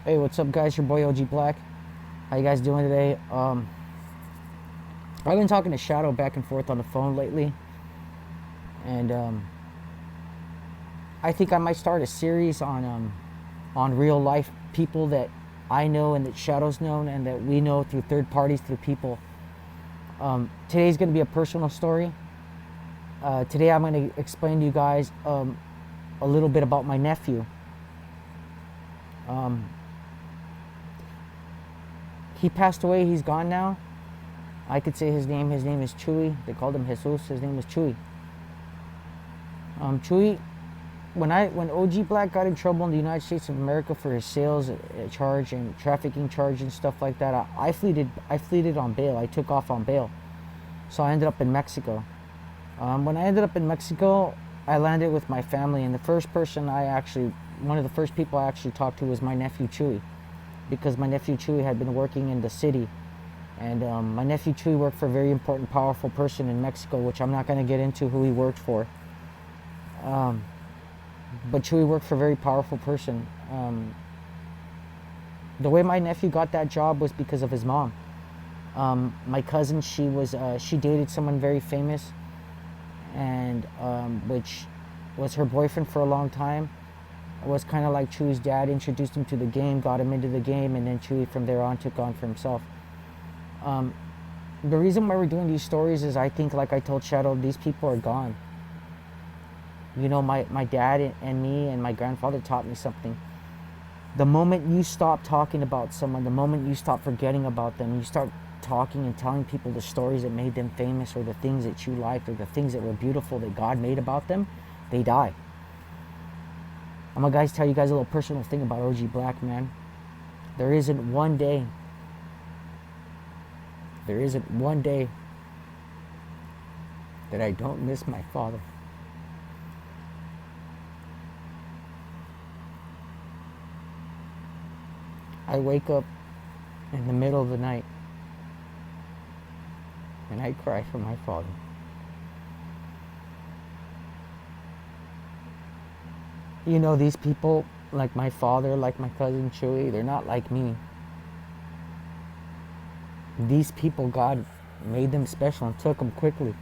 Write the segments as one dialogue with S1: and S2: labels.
S1: Hey, what's up, guys? Your boy OG Black. How you guys doing today? I've been talking to Shadow back and forth on the phone lately, and I think I might start a series on real life people that I know and that Shadow's known and that we know through third parties, through people. Today's going to be a personal story. Today I'm going to explain to you guys a little bit about my nephew. Um, he passed away. He's gone now. I could say his name. His name is Chuey. They called him Jesus. His name was Chuey. Chuey, when OG Black got in trouble in the United States of America for his sales charge and trafficking charge and stuff like that, I fleeted on bail. I took off on bail, so I ended up in Mexico. When I ended up in Mexico, I landed with my family, and one of the first people I actually talked to was my nephew Chuey, because my nephew Chuey had been working in the city. And my nephew Chuy worked for a very important, powerful person in Mexico, which I'm not going to get into who he worked for. But Chuy worked for a very powerful person. The way my nephew got that job was because of his mom. My cousin, she dated someone very famous, and which was her boyfriend for a long time. It was kind of like Chuy's dad introduced him to the game, got him into the game, and then Chuy from there on took on for himself. The reason why we're doing these stories is I think, like I told Shadow, these people are gone. You know, my dad and me and my grandfather taught me something. The moment you stop talking about someone, the moment you stop forgetting about them, you start talking and telling people the stories that made them famous, or the things that you liked, or the things that were beautiful that God made about them, they die. I'm gonna tell you guys a little personal thing about OG Black, man. There isn't one day that I don't miss my father. I wake up in the middle of the night and I cry for my father. You know, these people, like my father, like my cousin Chuy, they're not like me. These people, God made them special and took them quickly.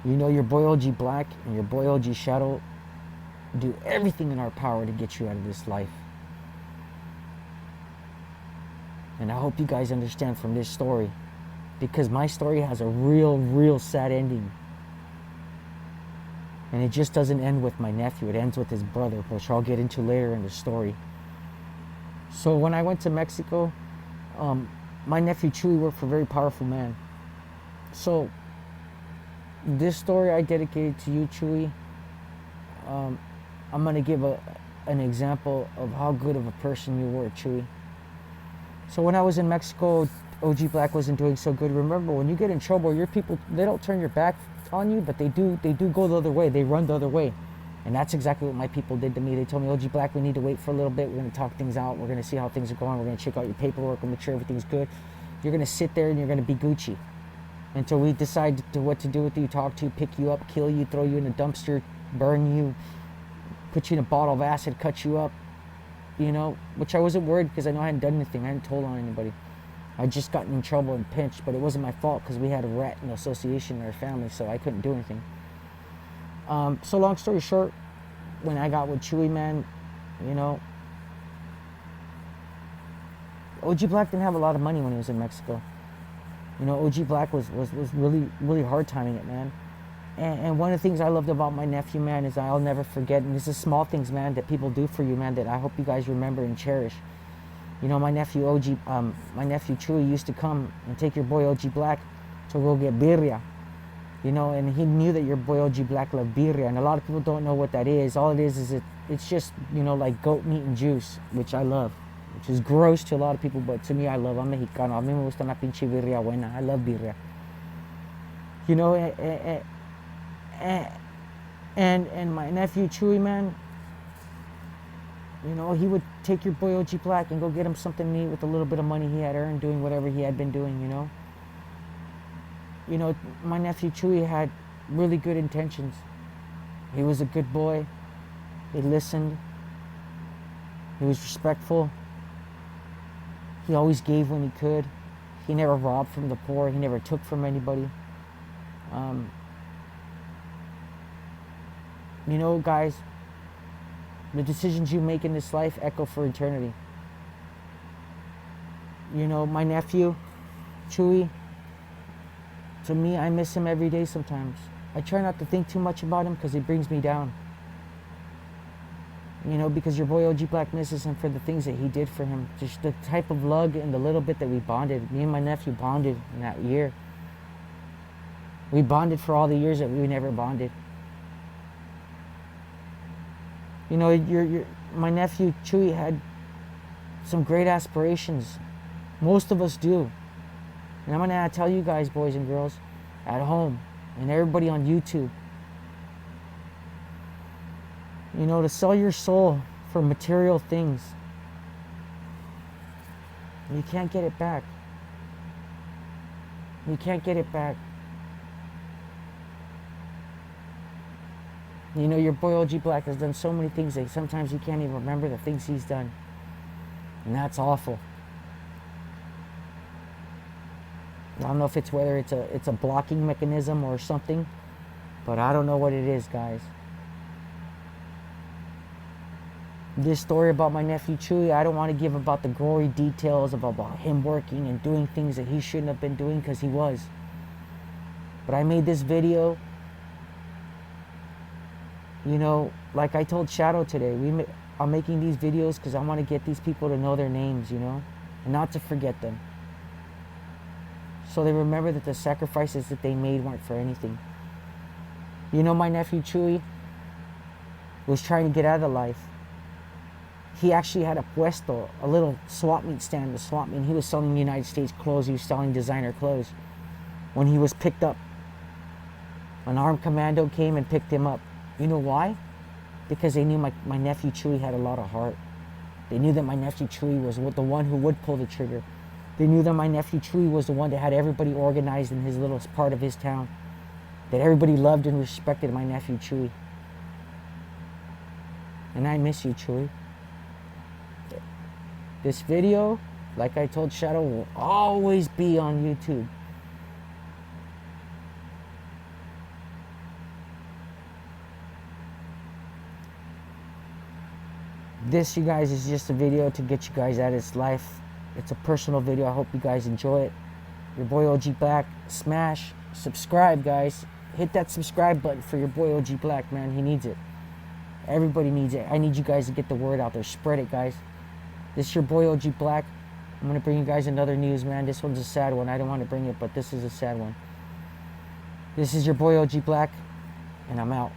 S1: You know, your boy OG Black and your boy OG Shadow do everything in our power to get you out of this life. And I hope you guys understand from this story, because my story has a real sad ending. And it just doesn't end with my nephew. It ends with his brother, which I'll get into later in the story. So when I went to Mexico, my nephew Chuy worked for a very powerful man. So this story I dedicated to you, Chuy. I'm going to give an example of how good of a person you were, Chuy. So when I was in Mexico, OG Black wasn't doing so good. Remember, when you get in trouble, your people, they don't turn your back on you, but they do go the other way. They run the other way. And that's exactly what my people did to me. They told me, OG Black, we need to wait for a little bit. We're going to talk things out. We're going to see how things are going. We're going to check out your paperwork and make sure everything's good. You're going to sit there and you're going to be Gucci until we decide what to do with you, talk to you, pick you up, kill you, throw you in a dumpster, burn you, put you in a bottle of acid, cut you up, you know, which I wasn't worried because I know I hadn't done anything. I hadn't told on anybody. I just gotten in trouble and pinched, but it wasn't my fault because we had a rat in the association in our family, so I couldn't do anything. So long story short, when I got with Chuy, man, you know, OG Black didn't have a lot of money when he was in Mexico. You know, OG Black was really hard timing it, man. And one of the things I loved about my nephew, man, is I'll never forget, and this is small things, man, that people do for you, man, that I hope you guys remember and cherish. You know, my nephew Chuy used to come and take your boy OG Black to go get birria. You know, and he knew that your boy OG Black loved birria, and a lot of people don't know what that is. All it is it's just, you know, like goat meat and juice, which I love, which is gross to a lot of people, but to me, I love. I'm Mexicano. A mí me gusta una pinche birria buena. I love birria. You know, and my nephew Chuy, man, you know, he would take your boy OG Black and go get him something to eat with a little bit of money he had earned doing whatever he had been doing, you know. You know, my nephew Chuy had really good intentions. He was a good boy. He listened. He was respectful. He always gave when he could. He never robbed from the poor. He never took from anybody. You know, guys, the decisions you make in this life echo for eternity. You know, my nephew, Chuey, to me, I miss him every day sometimes. I try not to think too much about him because he brings me down. You know, because your boy OG Black misses him for the things that he did for him. Just the type of love and the little bit that we bonded. Me and my nephew bonded in that year. We bonded for all the years that we never bonded. You know, my nephew Chuey had some great aspirations. Most of us do. And I'm going to tell you guys, boys and girls, at home, and everybody on YouTube, you know, to sell your soul for material things, you can't get it back. You can't get it back. You know, your boy OG Black has done so many things that sometimes you can't even remember the things he's done. And that's awful. I don't know if it's whether it's a blocking mechanism or something, but I don't know what it is, guys. This story about my nephew Chuey, I don't want to give about the gory details about him working and doing things that he shouldn't have been doing, because he was. But I made this video, you know, like I told Shadow today, I'm making these videos because I want to get these people to know their names, you know, and not to forget them. So they remember that the sacrifices that they made weren't for anything. You know, my nephew Chuey was trying to get out of life. He actually had a puesto, a little swap meet stand, a swap meet. He was selling United States clothes. He was selling designer clothes. When he was picked up, an armed commando came and picked him up. You know why? Because they knew my nephew Chuey had a lot of heart. They knew that my nephew Chuey was the one who would pull the trigger. They knew that my nephew Chuey was the one that had everybody organized in his little part of his town. That everybody loved and respected my nephew Chuey. And I miss you, Chuey. This video, like I told Shadow, will always be on YouTube. This, you guys, is just a video to get you guys out of this life. It's a personal video. I hope you guys enjoy it. Your boy OG Black. Smash, subscribe, guys. Hit that subscribe button for your boy OG Black, man. He needs it. Everybody needs it. I need you guys to get the word out there. Spread it, guys. This is your boy OG Black. I'm going to bring you guys another news, man. This one's a sad one. I don't want to bring it, but this is a sad one. This is your boy OG Black, and I'm out.